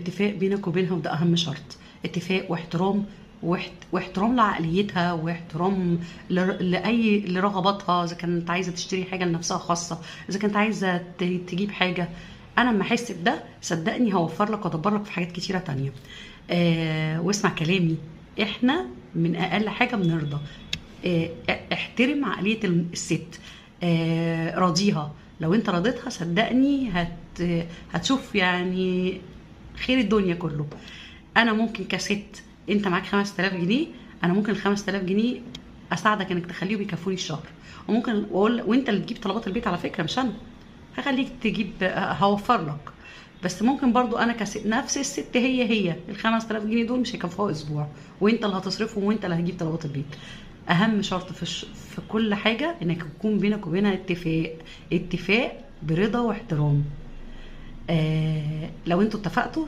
اتفاق بينك وبينها، وده اهم شرط. اتفاق واحترام، واحترام لعقليتها، واحترام لرغباتها. اذا كانت عايزه تشتري حاجه لنفسها خاصه، اذا كانت عايزه تجيب حاجه، انا لما احس بده صدقني هوفر لك وادبر لك في حاجات كتيره تانية. واسمع كلامي، احنا من اقل حاجه بنرضى. احترم عقليه الست. راضيها. لو انت رضيتها صدقني هتشوف يعني خير الدنيا كله. انا ممكن كست، انت معاك 5000 جنيه، انا ممكن ال 5000 جنيه اساعدك انك تخليهم يكفوني الشهر. وممكن اقول وانت اللي تجيب طلبات البيت على فكره، مش انا. هخليك تجيب، هوفر لك. بس ممكن برضو انا نفس الست هي ال 5000 جنيه دول مش هيكفوها اسبوع، وانت اللي هتصرفهم وانت اللي هتجيب طلبات البيت. اهم شرط في كل حاجه انك يكون بينك وبينها اتفاق برضا واحترام. لو انتوا اتفقتوا